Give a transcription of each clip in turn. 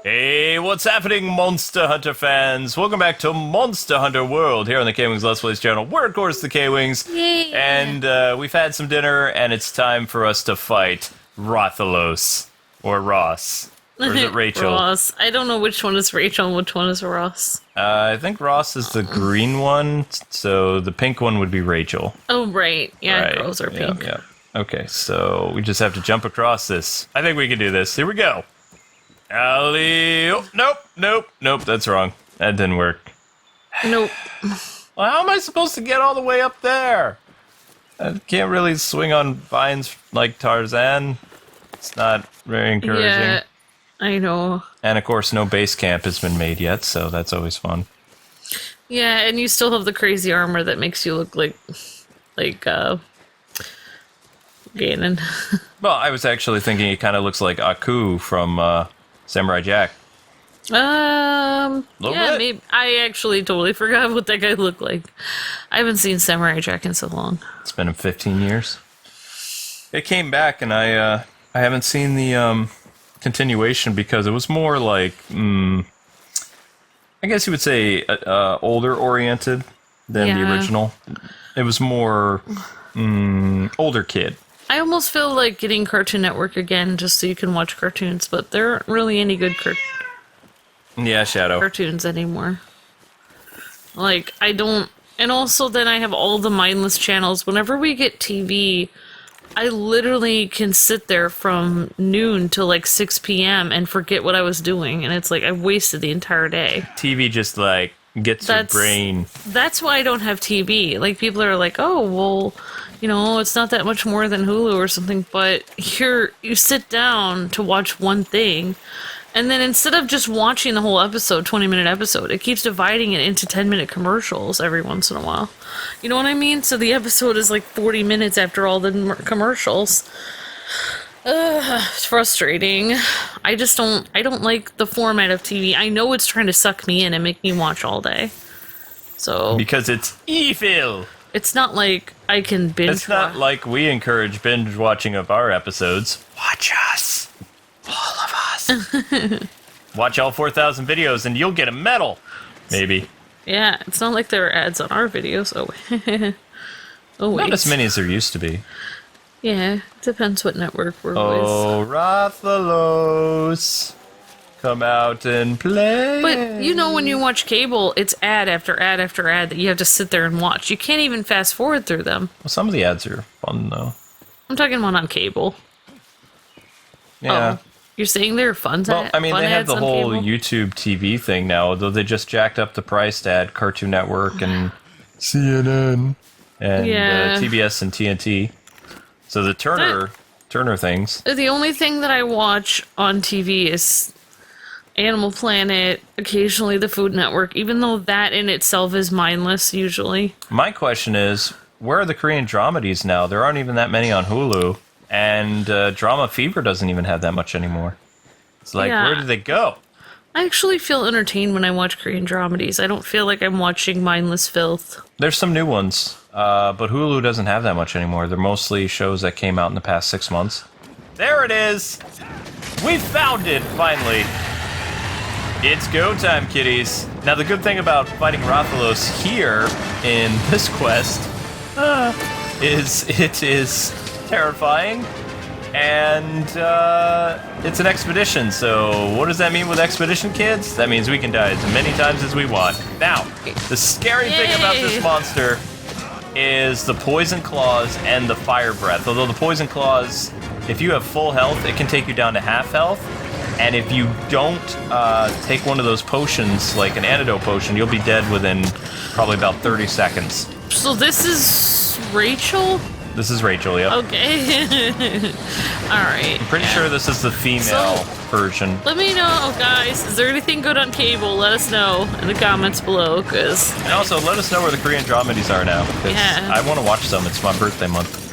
Hey, what's happening, Monster Hunter fans? Welcome back to Monster Hunter World here on the KwingsLetsPlays channel. We're, of course, the Kwings. Yay. And we've had some dinner, and it's time for us to fight Rathalos. Or Ross. Or is it Rachel? Ross. I don't know which one is Rachel and which one is Ross. I think Ross is the green one, so the pink one would be Rachel. Oh, right. Yeah, Right. girls are pink. Yeah. Okay, so we just have to jump across this. I think we can do this. Here we go. Alley. Oh, nope. That's wrong. That didn't work. Nope. Well, how am I supposed to get all the way up there? I can't really swing on vines like Tarzan. It's not very encouraging. Yeah, I know. And of course, no base camp has been made yet, so that's always fun. Yeah, and you still have the crazy armor that makes you look like Ganon. Well, I was actually thinking it kind of looks like Aku from Samurai Jack. Yeah, bit? maybe. I actually totally forgot what that guy looked like. I haven't seen Samurai Jack in so long. It's been 15 years. It came back, and I haven't seen the continuation because it was more like, I guess you would say older oriented than the original. It was more older kid. I almost feel like getting Cartoon Network again just so you can watch cartoons, but there aren't really any good Shadow. cartoons anymore. Like, I don't... And also then I have all the mindless channels. Whenever we get TV, I literally can sit there from noon till like 6 p.m. and forget what I was doing, and it's like I wasted the entire day. TV just like gets your brain. That's why I don't have TV. Like, people are like, oh, well, you know, it's not that much more than Hulu or something, but you sit down to watch one thing, and then instead of just watching the whole episode, 20-minute episode, it keeps dividing it into 10-minute commercials every once in a while. You know what I mean? So the episode is like 40 minutes after all the commercials. It's frustrating. I don't like the format of TV. I know it's trying to suck me in and make me watch all day. So Because it's evil! it's not like I can binge It's not like we encourage binge watching of our episodes. Watch us. All of us. Watch all 4,000 videos and you'll get a medal. Maybe. Yeah, it's not like there are ads on our videos. Oh wait. Not as many as there used to be. Yeah, it depends what network we're with. Oh, Rathalos. Come out and play. But, you know, when you watch cable, it's ad after ad after ad that you have to sit there and watch. You can't even fast forward through them. Well, some of the ads are fun, though. I'm talking about on cable. Yeah. Oh, you're saying they're fun ads? Well, I mean, they have ads the on whole cable? YouTube TV thing now, though they just jacked up the price to add Cartoon Network and CNN and TBS and TNT. So the Turner things. The only thing that I watch on TV is Animal Planet, occasionally the Food Network, even though that in itself is mindless, usually. My question is, where are the Korean dramedies now? There aren't even that many on Hulu, and Drama Fever doesn't even have that much anymore. It's like, where did they go? I actually feel entertained when I watch Korean dramedies. I don't feel like I'm watching mindless filth. There's some new ones, but Hulu doesn't have that much anymore. They're mostly shows that came out in the past 6 months. There it is! We found it, finally! It's go time, kiddies. Now, the good thing about fighting Rathalos here in this quest is it is terrifying, and it's an expedition. So what does that mean with expedition, kids? That means we can die as many times as we want. Now, the scary thing about this monster is the poison claws and the fire breath. Although the poison claws, if you have full health, it can take you down to half health. And if you don't take one of those potions, like an antidote potion, you'll be dead within probably about 30 seconds. So this is Rachel? This is Rachel, yep. Okay. Alright. I'm pretty sure this is the female version. Let me know, guys. Is there anything good on cable? Let us know in the comments below, because... And also, let us know where the Korean dramedies are now. Yeah. I want to watch some. It's my birthday month.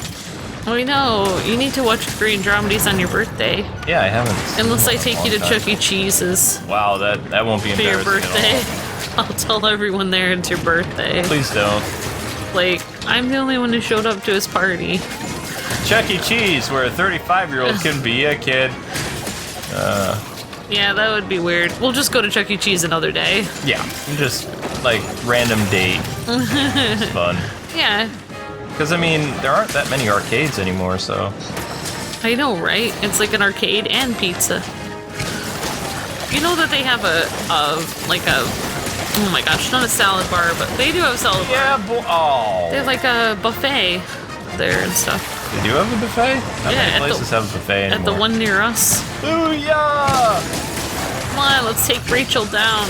I know. You need to watch Korean dramedies on your birthday. Yeah, I haven't. Unless I take you to Chuck E. Cheese's. Wow, that won't be for your embarrassing birthday. at all. I'll tell everyone there it's your birthday. Please don't. Like, I'm the only one who showed up to his party. Chuck E. Cheese, where a 35-year-old can be a kid. Yeah, that would be weird. We'll just go to Chuck E. Cheese another day. Yeah, just like random date. It's fun. Yeah. Because I mean, there aren't that many arcades anymore, so. I know, right? It's like an arcade and pizza. You know that they have oh my gosh, not a salad bar, but they do have a salad bar. Yeah, oh. They have like a buffet there and stuff. They do have a buffet? Not many places have a buffet anymore. At the one near us. Booyah! Come on, let's take Rachel down.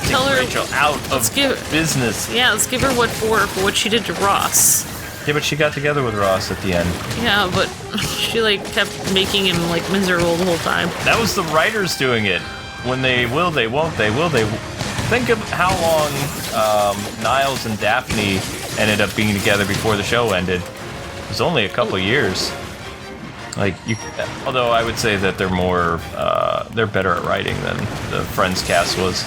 Tell her Rachel out of business. Yeah, let's give her what for what she did to Ross. Yeah, but she got together with Ross at the end. Yeah, but she like kept making him like miserable the whole time. That was the writers doing it. When they will, they won't, they will, they won't. Think of how long Niles and Daphne ended up being together before the show ended. It was only a couple years. Although I would say that they're better at writing than the Friends cast was.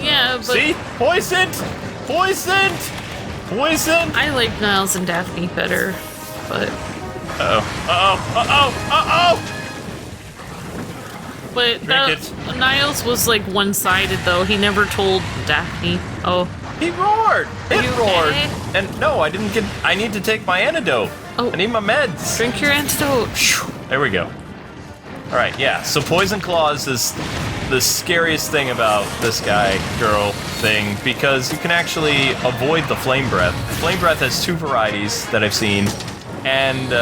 Yeah, but See? Poisoned! Poisoned! Poisoned! I like Niles and Daphne better, but But Niles was like one-sided though. He never told Daphne. Oh. He roared! It roared! Okay? And no, I need to take my antidote. Oh. I need my meds. Drink your antidote. There we go. Alright, yeah, so Poison Claws is the scariest thing about this guy, girl thing, because you can actually avoid the Flame Breath. Flame Breath has two varieties that I've seen, and,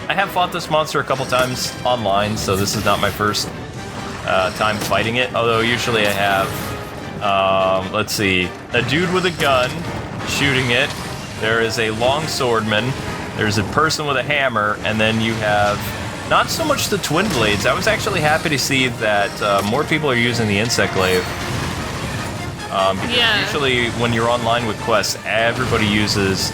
I have fought this monster a couple times online, so this is not my first time fighting it, although usually I have, let's see, a dude with a gun shooting it, there is a longswordman, there's a person with a hammer, and then you have not so much the twin blades. I was actually happy to see that more people are using the insect glaive. Because usually when you're online with quests, everybody uses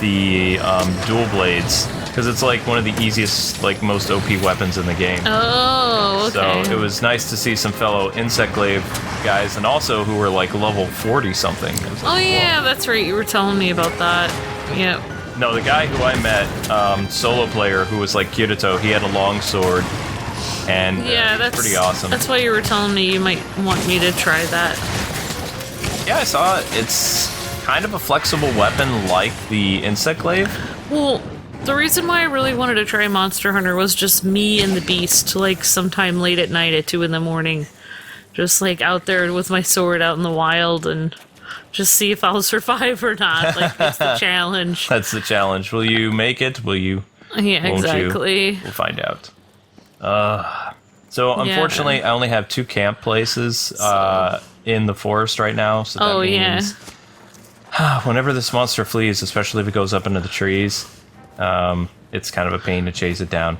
the dual blades. Because it's like one of the easiest, like most OP weapons in the game. Oh, okay. So it was nice to see some fellow insect glaive guys, and also who were like level 40 something. Oh yeah, that's right. You were telling me about that. Yep. No, the guy who I met, solo player, who was like Kirito, he had a long sword, and that's pretty awesome. That's why you were telling me you might want me to try that. Yeah, I saw it. It's kind of a flexible weapon like the insect glaive. Well, the reason why I really wanted to try Monster Hunter was just me and the beast, like sometime late at night at 2 in the morning. Just like out there with my sword out in the wild and just see if I'll survive or not. Like, it's the challenge. That's the challenge. Will you make it? Will you? Yeah, exactly. We'll find out. So, unfortunately, I only have 2 camp places in the forest right now. So that means whenever this monster flees, especially if it goes up into the trees, it's kind of a pain to chase it down.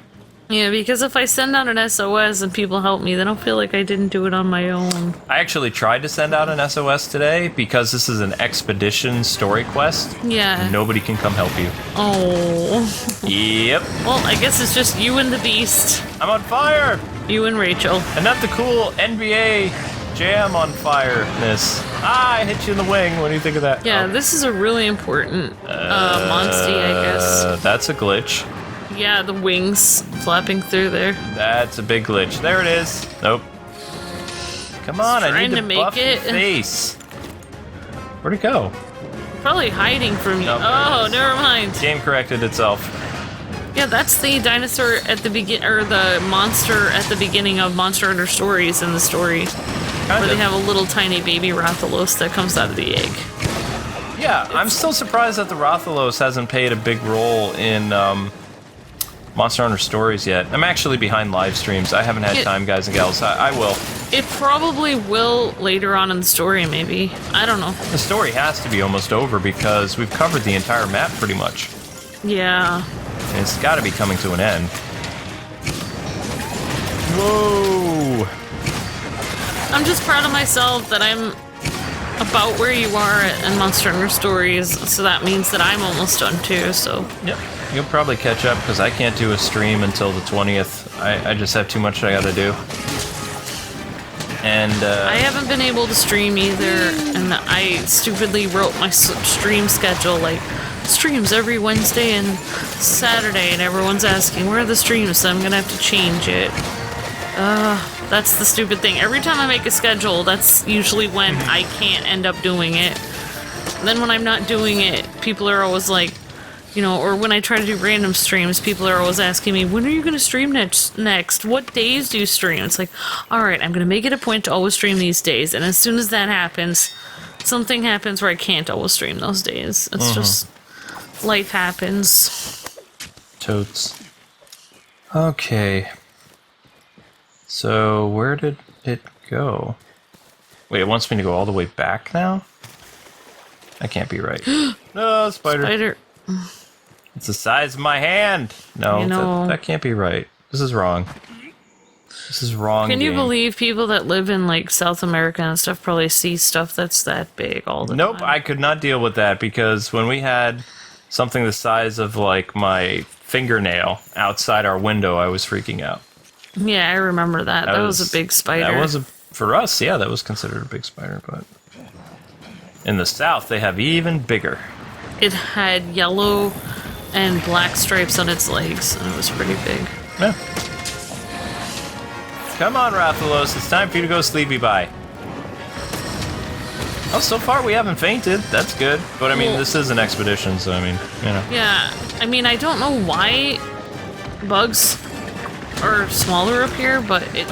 Yeah, because if I send out an SOS and people help me, then I'll feel like I didn't do it on my own. I actually tried to send out an SOS today because this is an expedition story quest. Yeah. Nobody can come help you. Oh. Yep. Well, I guess it's just you and the beast. I'm on fire! You and Rachel. And not the cool NBA jam on fireness. I hit you in the wing. What do you think of that? Yeah, this is a really important monstie, I guess. That's a glitch. Yeah, the wings flapping through there. That's a big glitch. There it is. Nope. Come on, I need to buff your face. Where'd it go? Probably hiding from you. Nope, oh, never mind. Game corrected itself. Yeah, that's the dinosaur at the or the monster at the beginning of Monster Hunter Stories in the story. Where they have a little tiny baby Rathalos that comes out of the egg. Yeah, I'm still surprised that the Rathalos hasn't played a big role in Monster Hunter Stories yet. I'm actually behind live streams. I haven't had time, guys and gals. I will. It probably will later on in the story, maybe. I don't know. The story has to be almost over because we've covered the entire map pretty much. Yeah. And it's got to be coming to an end. Whoa! I'm just proud of myself that I'm about where you are in Monster Hunter Stories, so that means that I'm almost done too, so... Yep. You'll probably catch up because I can't do a stream until the 20th. I just have too much I gotta do. And, I haven't been able to stream either, and I stupidly wrote my stream schedule, like, streams every Wednesday and Saturday, and everyone's asking, where are the streams? So I'm gonna have to change it. That's the stupid thing. Every time I make a schedule, that's usually when I can't end up doing it. And then when I'm not doing it, people are always like, you know, or when I try to do random streams, people are always asking me, when are you going to stream next? What days do you stream? It's like, alright, I'm going to make it a point to always stream these days. And as soon as that happens, something happens where I can't always stream those days. It's just, life happens. Totes. Okay. So, where did it go? Wait, it wants me to go all the way back now? That can't be right. No, spider. Spider. It's the size of my hand. No, You know. that can't be right. This is wrong. This is wrong. Can you game. believe people that live in, like, South America and stuff probably see stuff that's that big all the Nope, time? I could not deal with that because when we had something the size of, like, my fingernail outside our window, I was freaking out. Yeah, I remember that. That was a big spider. That was for us, yeah, that was considered a big spider, but in the South, they have even bigger. It had yellow and black stripes on its legs, and it was pretty big. Yeah. Come on, Rathalos, it's time for you to go sleepy bye. Oh, so far we haven't fainted. That's good. But I mean, this is an expedition, so I mean, you know. Yeah, I mean, I don't know why bugs are smaller up here, but it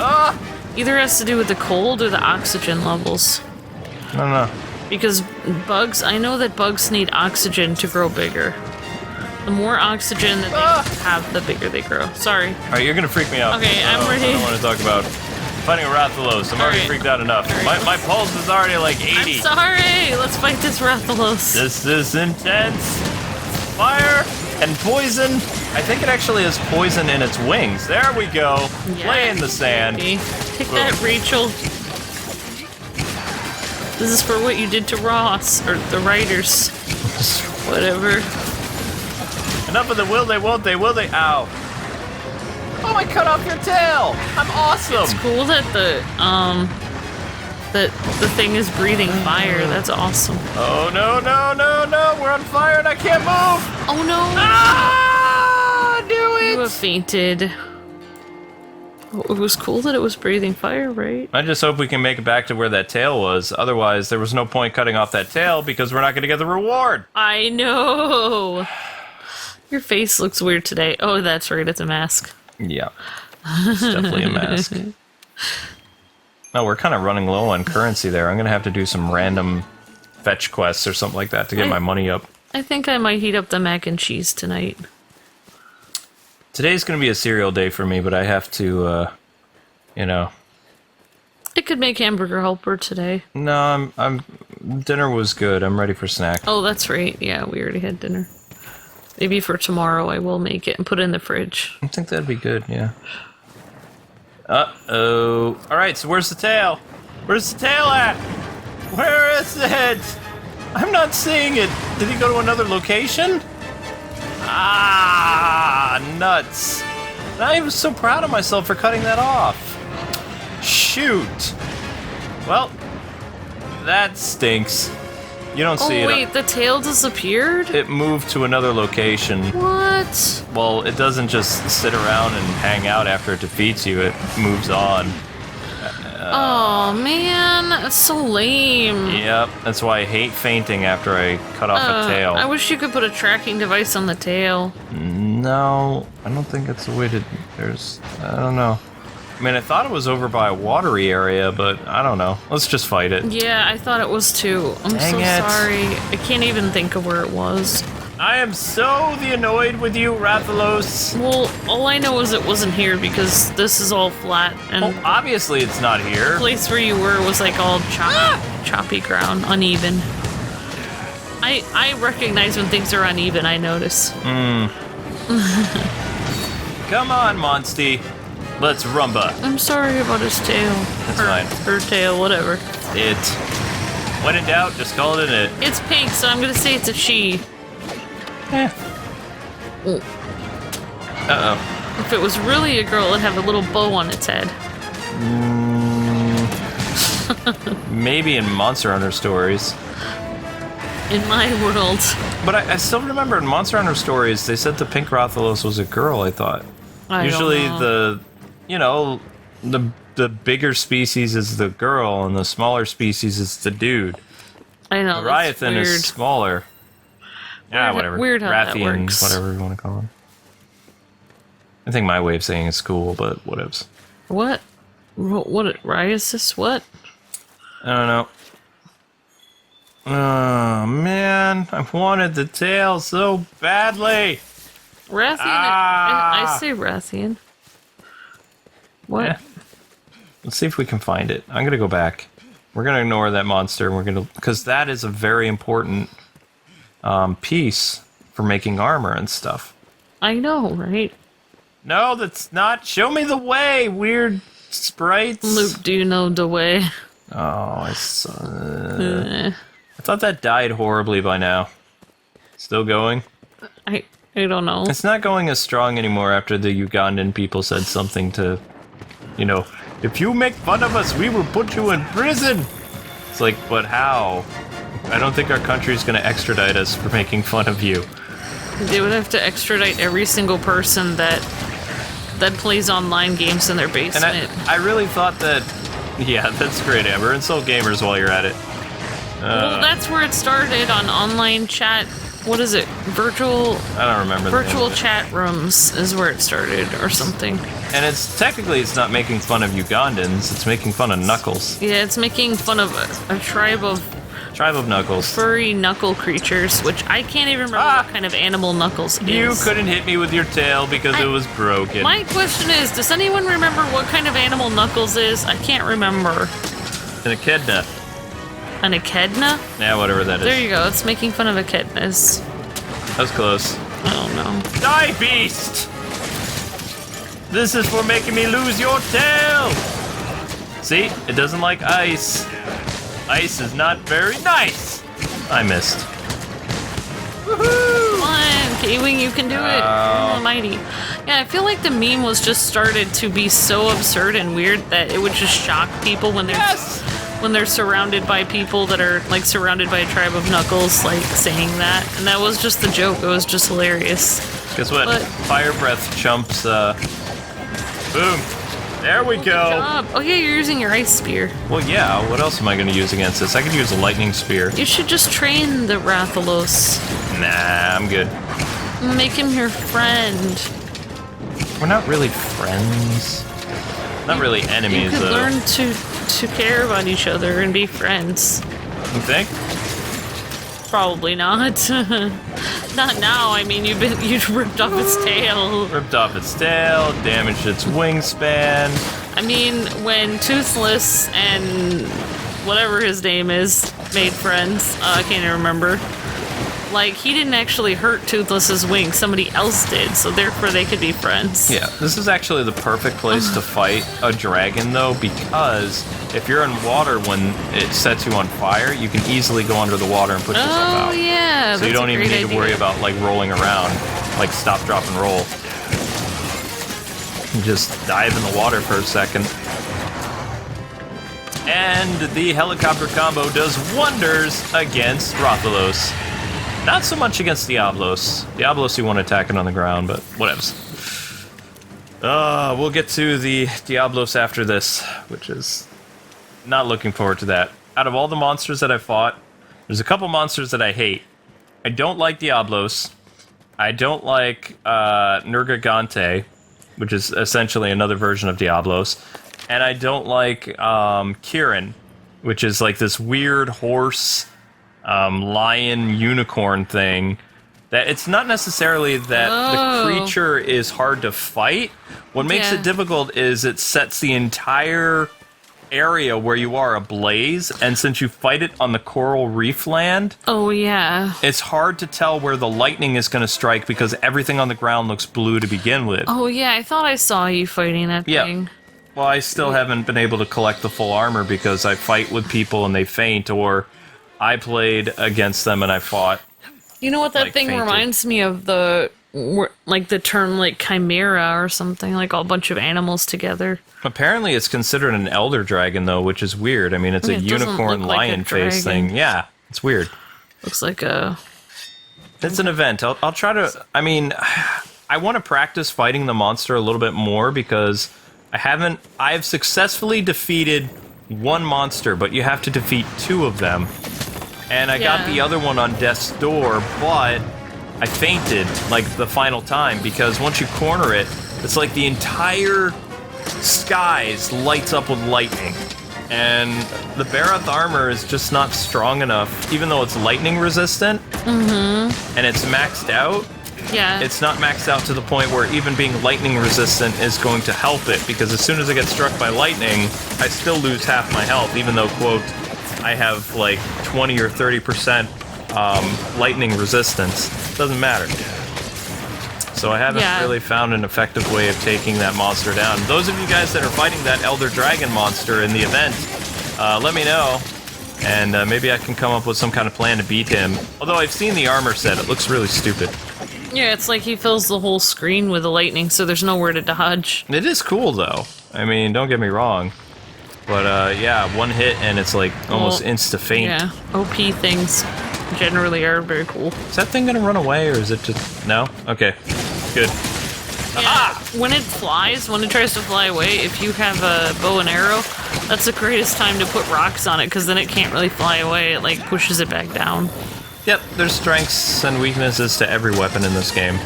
either has to do with the cold or the oxygen levels. I don't know. Because bugs, I know that bugs need oxygen to grow bigger. The more oxygen that they have, the bigger they grow. Sorry. All right, you're gonna freak me out. Okay, I'm ready. I don't want to talk about fighting a Rathalos. I'm already Alright. freaked out enough. Alright. My pulse is already like 80. I'm sorry! Let's fight this Rathalos. This is intense. Fire and poison. I think it actually has poison in its wings. There we go. Play in the sand. Okay. Take that, Rachel. This is for what you did to Ross, or the writers. Whatever. Enough of the will they, won't they, will they? Ow. Oh, I cut off your tail. I'm awesome. It's cool that the thing is breathing fire. That's awesome. Oh, no, no, no, no. We're on fire and I can't move. Oh no! Ah, do You have it. fainted. It was cool that it was breathing fire, right? I just hope we can make it back to where that tail was. Otherwise, there was no point cutting off that tail because we're not going to get the reward. I know! Your face looks weird today. Oh, that's right, it's a mask. Yeah. It's definitely a mask. No, we're kind of running low on currency there. I'm going to have to do some random fetch quests or something like that to get my money up. I think I might heat up the mac and cheese tonight. Today's going to be a cereal day for me, but I have to, you know. I could make hamburger helper today. No, dinner was good. I'm ready for snack. Oh, that's right. Yeah, we already had dinner. Maybe for tomorrow I will make it and put it in the fridge. I think that'd be good, yeah. Uh-oh. Alright, so where's the tail? Where's the tail at? Where is it? I'm not seeing it. Did he go to another location? Ah, nuts. I was so proud of myself for cutting that off. Shoot. Well, that stinks. You don't see it. Oh wait, the tail disappeared? It moved to another location. What? Well, it doesn't just sit around and hang out after it defeats you. It moves on. Oh man, that's so lame. Yep, that's why I hate fainting after I cut off a tail. I wish you could put a tracking device on the tail. No, I don't think it's the way to... I don't know. I mean, I thought it was over by a watery area, but I don't know. Let's just fight it. Yeah, I thought it was too. I'm Dang so it. sorry. I can't even think of where it was. I am so annoyed with you, Rathalos. Well, all I know is it wasn't here because this is all flat and Well, obviously it's not here. the place where you were was like all choppy ground, uneven. I recognize when things are uneven, I notice. Come on, Monsty. Let's rumba. I'm sorry about his tail. That's fine. Her tail, whatever. It. When in doubt, just call it an it. It's pink, so I'm gonna say it's a she. Eh. Oh. Uh-oh. If it was really a girl, it'd have a little bow on its head. Maybe in Monster Hunter stories. In my world. But I still remember in Monster Hunter stories, they said the pink Rathalos was a girl, I thought. I don't Usually know. the, you know, the bigger species is the girl, and the smaller species is the dude. I know. That's Leviathan weird. is smaller. Yeah, whatever. Weird how that Rathian, works. whatever you want to call him. I think my way of saying it's cool, but whatevs. What? What? Riasis? What? I don't know. Oh, man. I wanted the tail so badly. Rathian. I say Rathian. What? Yeah. Let's see if we can find it. I'm going to go back. We're going to ignore that monster. We're going to... Because that is a very important piece for making armor and stuff. I know, right? No, that's not... Show me the way, weird sprites. Luke, do you know the way? Oh, I thought that died horribly by now. Still going? I don't know. It's not going as strong anymore after the Ugandan people said something to, you know, if you make fun of us, we will put you in prison. It's like, but how? I don't think our country's going to extradite us for making fun of you. They would have to extradite every single person that plays online games in their basement. And I really thought that, yeah, that's great, Amber. Insult gamers while you're at it. Well, that's where it started, on online chat. What is it? Virtual... I don't remember. Virtual chat rooms is where it started, or something. And it's not making fun of Ugandans, it's making fun of Knuckles. Yeah, it's making fun of a tribe of Knuckles. furry knuckle creatures, which I can't even remember what kind of animal Knuckles is. You couldn't hit me with your tail because it was broken. My question is, does anyone remember what kind of animal Knuckles is? I can't remember. An echidna. An echidna? Yeah, whatever that is. There you go, it's making fun of echidnas. That was close. I don't know. Die, beast! This is for making me lose your tail! See? It doesn't like ice. Ice is not very nice! I missed. Woohoo! Come on, Kwing, you can do it. Almighty. Yeah, I feel like the meme was just started to be so absurd and weird that it would just shock people when they're surrounded by people that are like surrounded by a tribe of Knuckles, like saying that. And that was just the joke. It was just hilarious. Guess what? Fire breath chumps, boom. There we go. Good job. Oh yeah, you're using your ice spear. Well, yeah, what else am I going to use against this? I could use a lightning spear. You should just train the Rathalos. Nah, I'm good. Make him your friend. We're not really friends. Not really enemies, you could though. learn to care about each other and be friends. You think? Probably not. Not now. I mean, you ripped off its tail. Ripped off its tail, damaged its wingspan. I mean, when Toothless and whatever his name is made friends, I can't even remember. Like, he didn't actually hurt Toothless's wing, somebody else did, so therefore they could be friends. Yeah, this is actually the perfect place to fight a dragon, though, because if you're in water when it sets you on fire, you can easily go under the water and put yourself out. Oh, yeah. So you don't even need to worry about, like, rolling around, like stop, drop, and roll. You just dive in the water for a second. And the helicopter combo does wonders against Rathalos. Not so much against Diablos. Diablos you want to attack it on the ground, but whatevs. We'll get to the Diablos after this, which is not looking forward to that. Out of all the monsters that I fought, there's a couple monsters that I hate. I don't like Diablos. I don't like Nergigante, which is essentially another version of Diablos. And I don't like Kirin, which is like this weird horse... lion unicorn thing. That it's not necessarily that the creature is hard to fight. What makes it difficult is it sets the entire area where you are ablaze, and since you fight it on the coral reef land, it's hard to tell where the lightning is going to strike because everything on the ground looks blue to begin with. Oh yeah, I thought I saw you fighting that thing. Well, I still haven't been able to collect the full armor because I fight with people and they faint, or I played against them and I fought. You know what that thing reminds me of? The term like chimera or something, like a bunch of animals together. Apparently it's considered an elder dragon though, which is weird. I mean, it's a unicorn lion face thing. Yeah, it's weird. Looks like a... It's an event. I'll try to... I mean, I want to practice fighting the monster a little bit more because I've successfully defeated one monster, but you have to defeat 2 of them. And I got the other one on death's door, but I fainted, like, the final time, because once you corner it, it's like the entire skies lights up with lightning. And the Barath armor is just not strong enough, even though it's lightning resistant, and it's maxed out. Yeah. It's not maxed out to the point where even being lightning resistant is going to help it, because as soon as I get struck by lightning, I still lose half my health, even though, quote, I have like 20 or 30% lightning resistance. Doesn't matter. So I haven't really found an effective way of taking that monster down. Those of you guys that are fighting that Elder Dragon monster in the event, let me know, and maybe I can come up with some kind of plan to beat him. Although I've seen the armor set, it looks really stupid. Yeah, it's like he fills the whole screen with the lightning, so there's nowhere to dodge. It is cool, though. I mean, don't get me wrong. But, yeah, one hit and it's like almost insta-faint. Yeah, OP things generally are very cool. Is that thing gonna run away, or is it just... No? Okay. Good. Yeah, when it flies, when it tries to fly away, if you have a bow and arrow, that's the greatest time to put rocks on it, because then it can't really fly away. It, like, pushes it back down. Yep, there's strengths and weaknesses to every weapon in this game.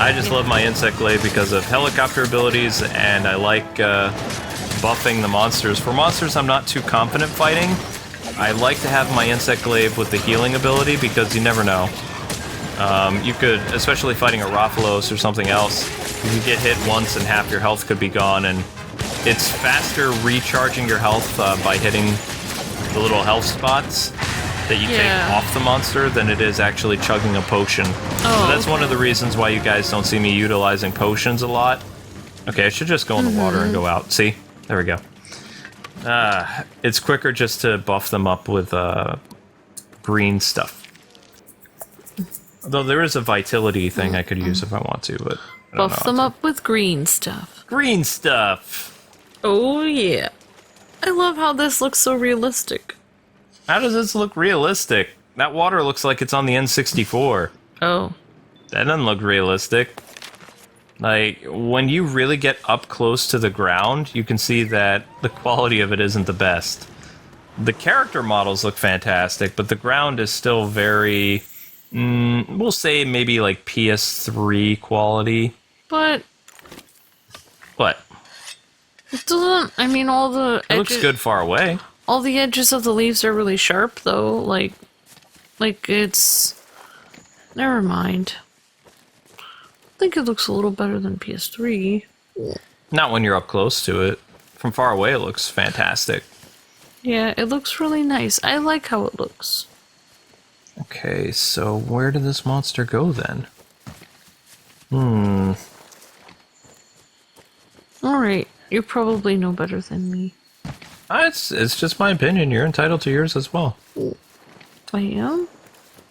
I just love my Insect Glaive because of helicopter abilities, and I like buffing the monsters. For monsters I'm not too confident fighting, I like to have my Insect Glaive with the healing ability, because you never know. You could, especially fighting a Rathalos or something else, you could get hit once and half your health could be gone, and it's faster recharging your health by hitting the little health spots that you take off the monster than it is actually chugging a potion. So that's one of the reasons why you guys don't see me utilizing potions a lot. Okay, I should just go in the water and go out. See? There we go. It's quicker just to buff them up with green stuff. Although there is a vitality thing I could use if I want to, but I don't Buff them up with green stuff. Green stuff! Oh, yeah. I love how this looks so realistic. How does this look realistic? That water looks like it's on the N64. Oh. That doesn't look realistic. Like, when you really get up close to the ground, you can see that the quality of it isn't the best. The character models look fantastic, but the ground is still very... we'll say maybe like PS3 quality. But... What? It doesn't... I mean, all the edges... It looks good far away. All the edges of the leaves are really sharp, though. Like it's... Never mind. I think it looks a little better than PS3. Not when you're up close to it. From far away, it looks fantastic. Yeah, it looks really nice. I like how it looks. Okay, so where did this monster go then? Alright, you probably know better than me. It's just my opinion. You're entitled to yours as well. I am?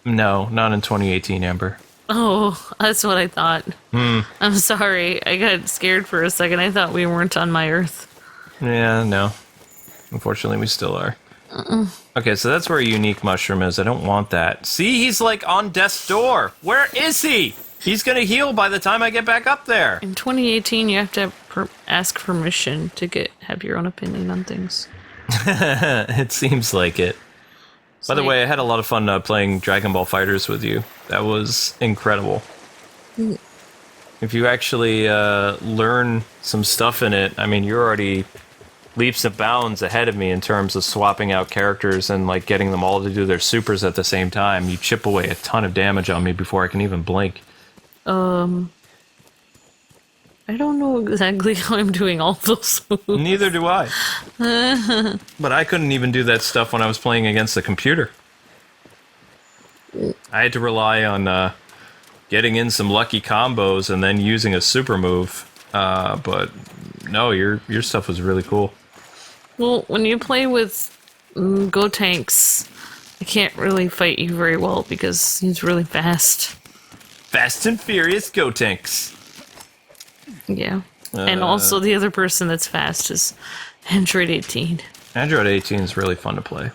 No, not in 2018, Amber. Oh, that's what I thought. I'm sorry. I got scared for a second. I thought we weren't on my Earth. Yeah, no. Unfortunately, we still are. Okay, so that's where a unique mushroom is. I don't want that. See, he's like on death's door. Where is he? He's gonna heal by the time I get back up there. In 2018, you have to ask permission to have your own opinion on things. It seems like it. By the way, I had a lot of fun playing Dragon Ball FighterZ with you. That was incredible. If you actually learn some stuff in it, I mean, you're already leaps and bounds ahead of me in terms of swapping out characters and like getting them all to do their supers at the same time. You chip away a ton of damage on me before I can even blink. I don't know exactly how I'm doing all those moves. Neither do I. But I couldn't even do that stuff when I was playing against the computer. I had to rely on getting in some lucky combos and then using a super move. But no, your stuff was really cool. Well, when you play with Gotenks, I can't really fight you very well because he's really fast. Fast and Furious Gotenks. Yeah. And also the other person that's fast is Android 18. Android 18 is really fun to play.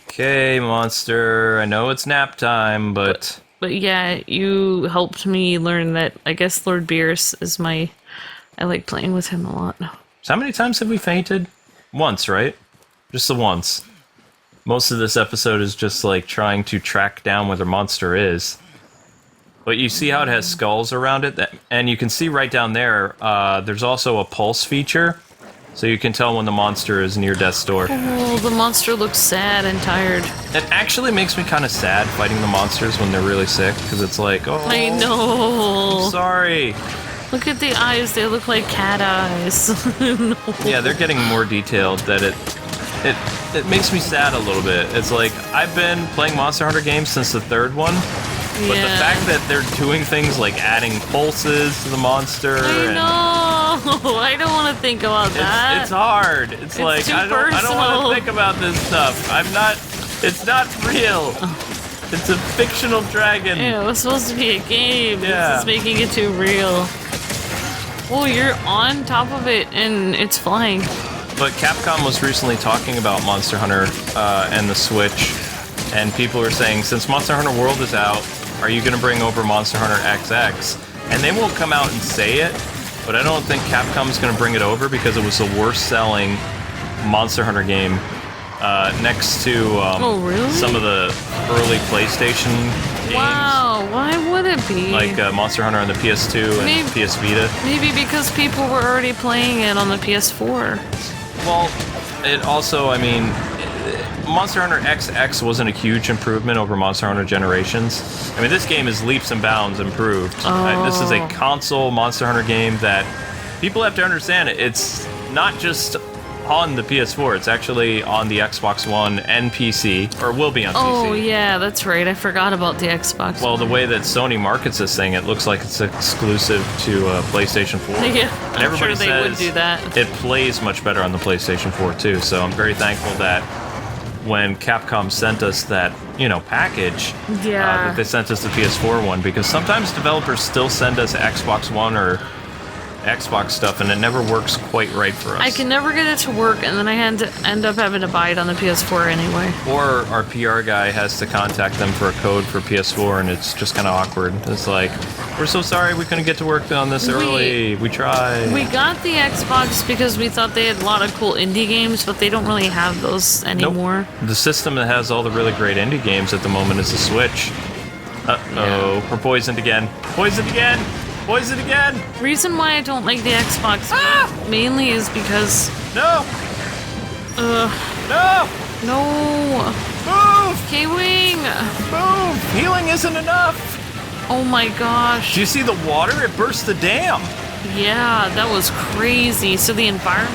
Okay, monster. I know it's nap time, but But yeah, you helped me learn that I guess Lord Beerus is I like playing with him a lot. So how many times have we fainted? Once, right? Just the once. Most of this episode is just like trying to track down where the monster is. But you see how it has skulls around it? And you can see right down there, there's also a pulse feature. So you can tell when the monster is near death's door. Oh, the monster looks sad and tired. It actually makes me kind of sad fighting the monsters when they're really sick, because it's like, oh, I know. I'm sorry. Look at the eyes; they look like cat eyes. No. Yeah, they're getting more detailed. That it makes me sad a little bit. It's like I've been playing Monster Hunter games since the third one, but the fact that they're doing things like adding pulses to the monster. I know. I don't want to think about that. It's hard. It's like too I don't want personal. to think about this stuff. It's not real. It's a fictional dragon. Yeah, it was supposed to be a game. Yeah. This is making it too real. Oh, you're on top of it and it's flying. But Capcom was recently talking about Monster Hunter and the Switch, and people were saying, since Monster Hunter World is out, are you going to bring over Monster Hunter XX? And they won't come out and say it, but I don't think Capcom's going to bring it over because it was the worst-selling Monster Hunter game next to really? some of the early PlayStation games. Wow, why would it be? Like Monster Hunter on the PS2 and PS Vita. Maybe because people were already playing it on the PS4. Well, it also, I mean, Monster Hunter XX wasn't a huge improvement over Monster Hunter Generations. I mean, this game is leaps and bounds improved. This is a console Monster Hunter game that people have to understand. It's not just on the PS4, it's actually on the Xbox One and PC, or will be on PC. Oh, yeah, that's right. I forgot about the Xbox. Well, the way that Sony markets this thing, it looks like it's exclusive to PlayStation 4. Yeah, And I'm everybody sure they would says do that. it plays much better on the PlayStation 4 too, so I'm very thankful that when Capcom sent us that, package, that they sent us the PS4 one, because sometimes developers still send us Xbox One or Xbox stuff, and it never works quite right for us. I can never get it to work, and then I end up having to buy it on the PS4 anyway. Or our PR guy has to contact them for a code for PS4, and it's just kind of awkward. It's like, we're so sorry we couldn't get to work on this early. We tried. We got the Xbox because we thought they had a lot of cool indie games, but they don't really have those anymore. Nope. The system that has all the really great indie games at the moment is the Switch. Uh-oh, we're poisoned again. Poisoned again! Poisoned again! Reason why I don't like the Xbox mainly is because... No! No! No! Move! Kwing! Move! Healing isn't enough! Oh my gosh. Do you see the water? It burst the dam! Yeah, that was crazy. So the environment...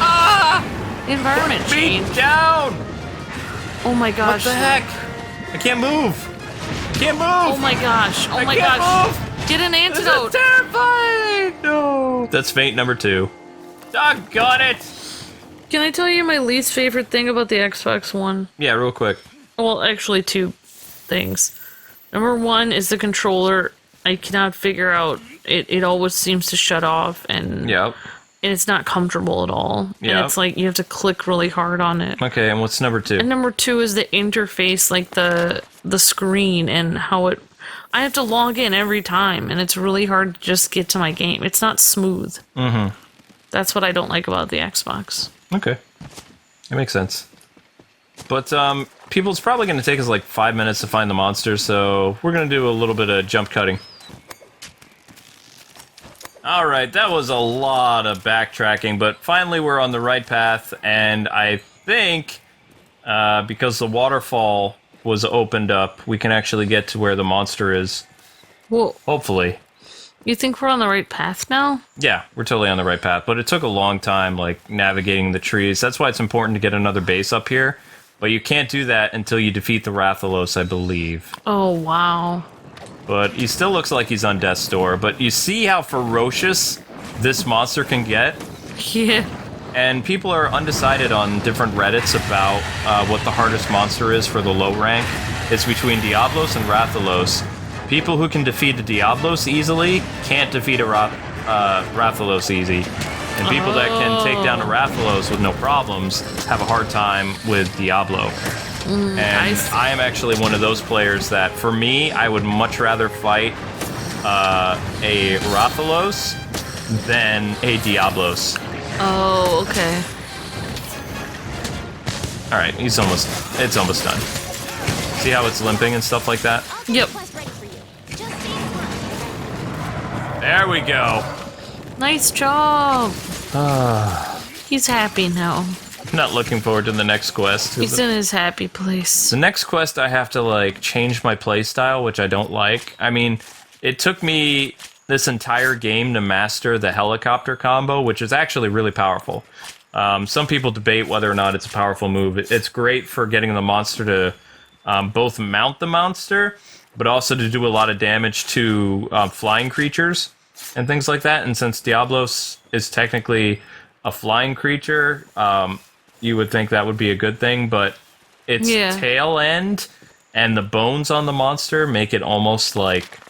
The environment Put me changed. down! Oh my gosh. What the heck? I can't move! Can't move! Oh my gosh. Oh I my can't gosh. move! Get an This antidote. is terrifying! No! That's feint number 2. Doggone it! Can I tell you my least favorite thing about the Xbox One? Yeah, real quick. Well, actually, 2 things. Number 1 is the controller. I cannot figure out. It always seems to shut off, and Yep. it's not comfortable at all. Yep. And it's like you have to click really hard on it. Okay, and what's number 2? And number 2 is the interface, like the screen and how it... I have to log in every time, and it's really hard to just get to my game. It's not smooth. Mm-hmm. That's what I don't like about the Xbox. Okay. That makes sense. But, it's probably going to take us like 5 minutes to find the monster, so we're going to do a little bit of jump cutting. Alright, that was a lot of backtracking, but finally we're on the right path, and I think, because the waterfall was opened up, we can actually get to where the monster is. Well, Hopefully. you think we're on the right path now? Yeah, we're totally on the right path, but it took a long time, like, navigating the trees. That's why it's important to get another base up here, but you can't do that until you defeat the Rathalos, I believe. Oh, wow. But he still looks like he's on death's door, but you see how ferocious this monster can get? Yeah. And people are undecided on different Reddits about what the hardest monster is for the low rank. It's between Diablos and Rathalos. People who can defeat a Diablos easily can't defeat a Rathalos easy. And people that can take down a Rathalos with no problems have a hard time with Diablo. And I am actually one of those players that, for me, I would much rather fight a Rathalos than a Diablos. Oh, okay. Alright, it's almost done. See how it's limping and stuff like that? Yep. There we go. Nice job. He's happy now. I'm not looking forward to the next quest. He's in his happy place. The next quest, I have to, like, change my playstyle, which I don't like. I mean, it took me this entire game to master the helicopter combo, which is actually really powerful. Some people debate whether or not it's a powerful move. It's great for getting the monster to both mount the monster, but also to do a lot of damage to flying creatures and things like that. And since Diablos is technically a flying creature, you would think that would be a good thing, but its tail end and the bones on the monster make it almost like...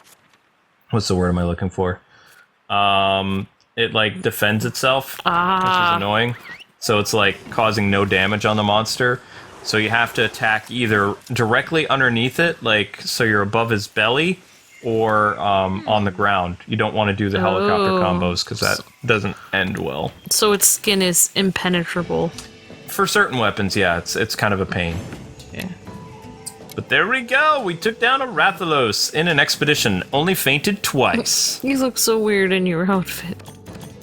What's the word am I looking for? It, like, defends itself, which is annoying. So it's, like, causing no damage on the monster. So you have to attack either directly underneath it, like, so you're above his belly, or on the ground. You don't want to do the helicopter combos, because that doesn't end well. So its skin is impenetrable. For certain weapons, yeah, it's kind of a pain. Yeah. But there we go! We took down a Rathalos in an expedition, only fainted twice. You look so weird in your outfit.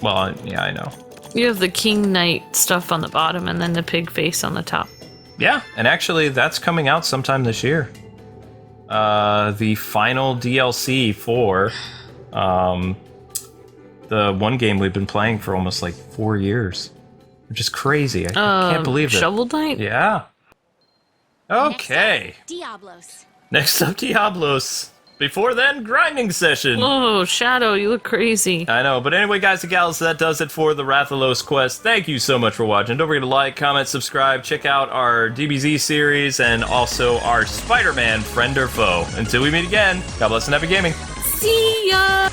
Well, yeah, I know. You have the King Knight stuff on the bottom and then the pig face on the top. Yeah, and actually that's coming out sometime this year. The final DLC for the one game we've been playing for almost like 4 years. Which is crazy. I can't believe it. Shovel Knight? Yeah. Okay. Next up, Diablos. Before then, grinding session. Oh, Shadow, you look crazy. I know, but anyway, guys and gals, that does it for the Rathalos quest. Thank you so much for watching. Don't forget to like, comment, subscribe, check out our DBZ series, and also our Spider-Man Friend or Foe. Until we meet again, God bless and happy gaming. See ya!